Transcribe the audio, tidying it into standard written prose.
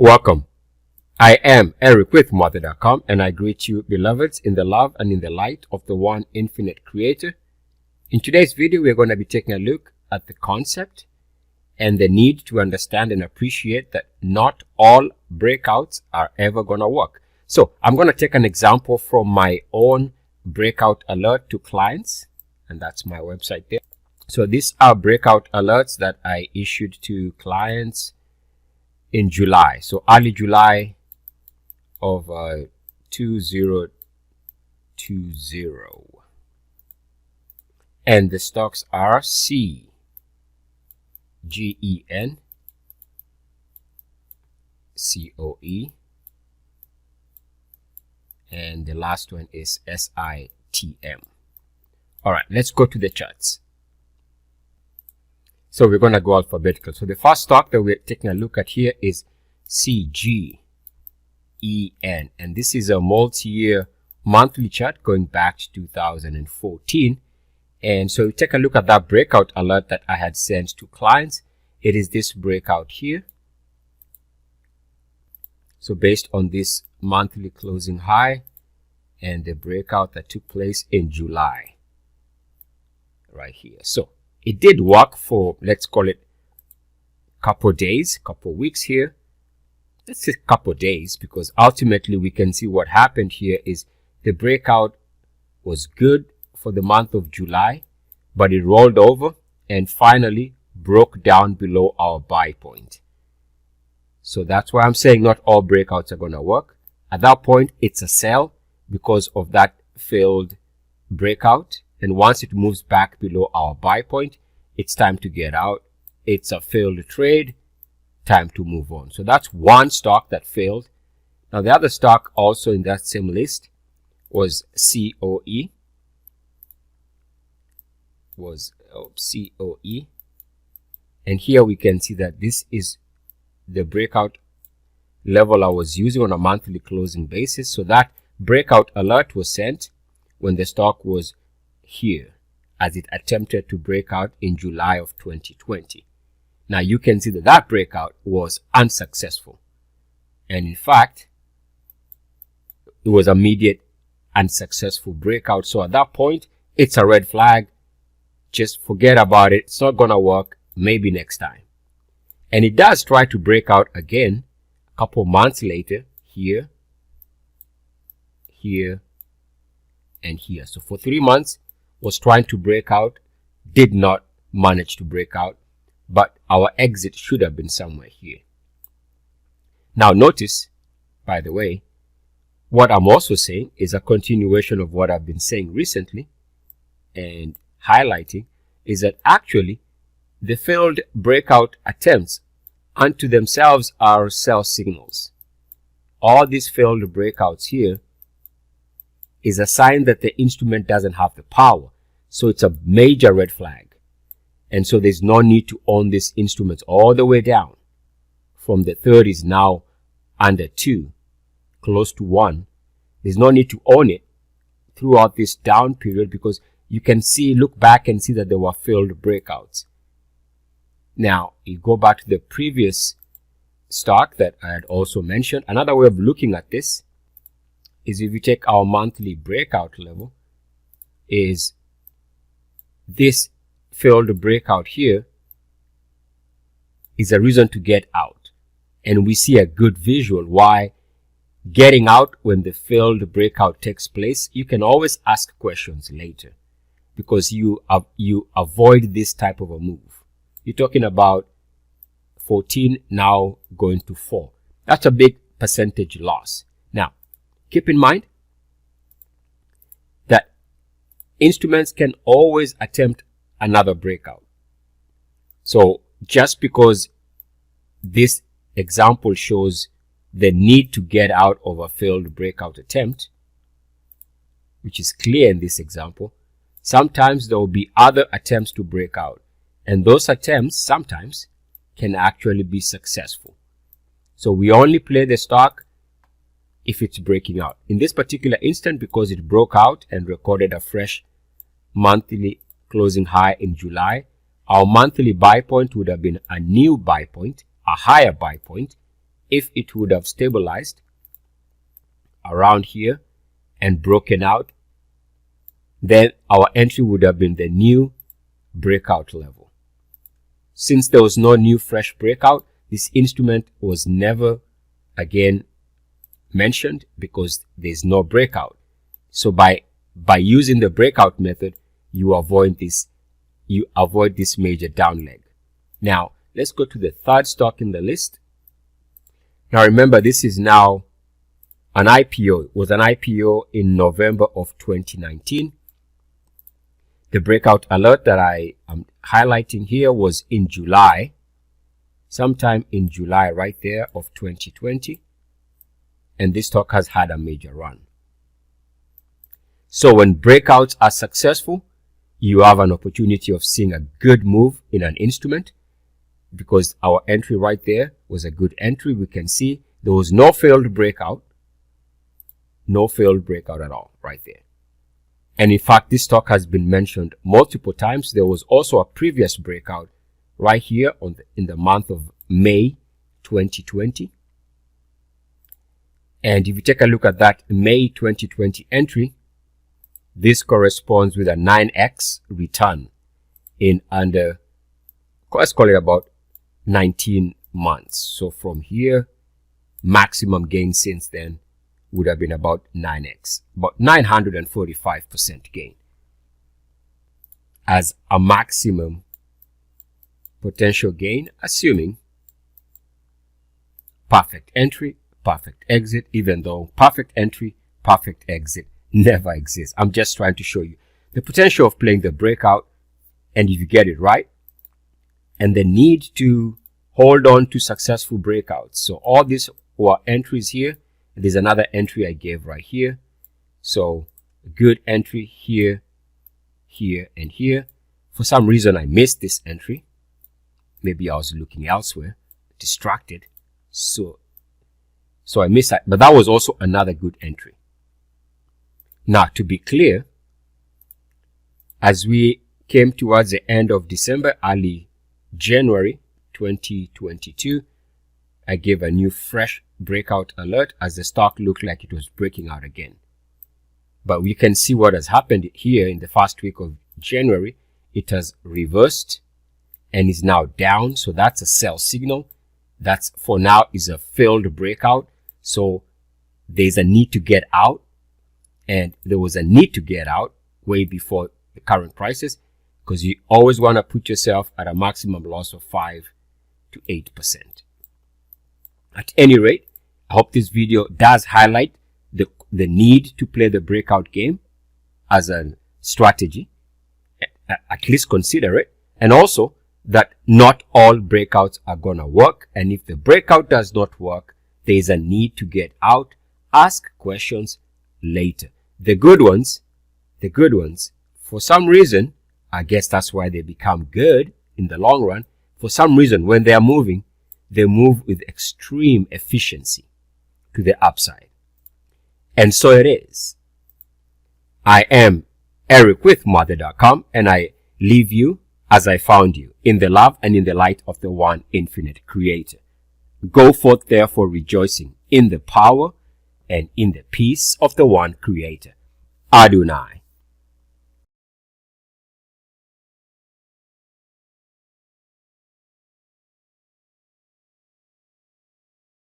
Welcome. I am Eric with Muathe.com, and I greet you, beloveds, in the love and in the light of the one infinite creator. In today's video, we're going to be taking a look at the concept and the need to understand and appreciate that not all breakouts are ever going to work. So I'm going to take an example from my own breakout alert to clients, and that's my website there. So these are breakout alerts that I issued to clients in July. So early July of 2020. And the stocks are CGEN, COE, and the last one is SITM. All right, let's go to the charts. So we're going to go alphabetical. So the first stock that we're taking a look at here is CGEN. And this is a multi-year monthly chart going back to 2014. And so we take a look at that breakout alert that I had sent to clients. It is this breakout here. So based on this monthly closing high and the breakout that took place in July right here. So it did work for, let's call it, couple days, couple weeks here. Let's say couple days, because ultimately we can see what happened here is the breakout was good for the month of July, but it rolled over and finally broke down below our buy point. So that's why I'm saying not all breakouts are going to work. At that point, it's a sell because of that failed breakout. And once it moves back below our buy point, it's time to get out. It's a failed trade, time to move on. So that's one stock that failed. Now the other stock also in that same list was COE. And here we can see that this is the breakout level I was using on a monthly closing basis. So that breakout alert was sent when the stock was here, as it attempted to break out in July of 2020. Now you can see that that breakout was unsuccessful, and in fact it was immediate unsuccessful breakout. So at that point, it's a red flag. Just forget about it. It's not gonna work. Maybe next time. And it does try to break out again a couple months later, here, here, and here. So for 3 months was trying to break out, did not manage to break out, but our exit should have been somewhere here. Now notice, by the way, what I'm also saying is a continuation of what I've been saying recently and highlighting, is that actually the failed breakout attempts unto themselves are sell signals. All these failed breakouts here is a sign that the instrument doesn't have the power. So it's a major red flag. And so there's no need to own these instruments all the way down from the 30s, now under 2, close to 1. There's no need to own it throughout this down period, because you can see, look back and see that there were failed breakouts. Now, you go back to the previous stock that I had also mentioned. Another way of looking at this is if you take our monthly breakout level, is this failed breakout here is a reason to get out. And we see a good visual why getting out when the failed breakout takes place. You can always ask questions later, because you avoid this type of a move. You're talking about 14 now going to 4. That's a big percentage loss. Now, keep in mind that instruments can always attempt another breakout. So just because this example shows the need to get out of a failed breakout attempt, which is clear in this example, sometimes there will be other attempts to break out. And those attempts sometimes can actually be successful. So we only play the stock if it's breaking out. In this particular instant, because it broke out and recorded a fresh monthly closing high in July, our monthly buy point would have been a new buy point, a higher buy point if it would have stabilized around here and broken out, then our entry would have been the new breakout level. Since there was no new fresh breakout, this instrument was never again mentioned because there's no breakout. So by using the breakout method, you avoid this major down leg. Now let's go to the third stock in the list. Now remember, this is now an IPO. It was an IPO in November of 2019. The breakout alert that I am highlighting here was in July, sometime in July right there of 2020. And this stock has had a major run. So when breakouts are successful, you have an opportunity of seeing a good move in an instrument, because our entry right there was a good entry. We can see there was no failed breakout, at all right there. And in fact, this stock has been mentioned multiple times. There was also a previous breakout right here in the month of May 2020. And if you take a look at that May 2020 entry, this corresponds with a 9x return in under, let's call it about 19 months. So from here, maximum gain since then would have been about 9x, about 945% gain as a maximum potential gain, assuming perfect entry, perfect exit, even though perfect entry, perfect exit never exists. I'm just trying to show you the potential of playing the breakout, and if you get it right, and the need to hold on to successful breakouts. So all these were entries here. There's another entry I gave right here. So a good entry here, here, and here. For some reason, I missed this entry. Maybe I was looking elsewhere, distracted. So I missed that, but that was also another good entry. Now, to be clear, as we came towards the end of December, early January 2022, I gave a new fresh breakout alert as the stock looked like it was breaking out again. But we can see what has happened here in the first week of January. It has reversed and is now down. So that's a sell signal. That's for now is a failed breakout. So there's a need to get out, and there was a need to get out way before the current prices, because you always want to put yourself at a maximum loss of 5 to 8%. At any rate, I hope this video does highlight the need to play the breakout game as a strategy. At least consider it. And also that not all breakouts are going to work. And if the breakout does not work, there is a need to get out, ask questions later. The good ones, for some reason, I guess that's why they become good in the long run. For some reason, when they are moving, they move with extreme efficiency to the upside. And so it is. I am Eric with Muathe.com, and I leave you as I found you, in the love and in the light of the one infinite creator. Go forth therefore rejoicing in the power and in the peace of the one creator. Adonai.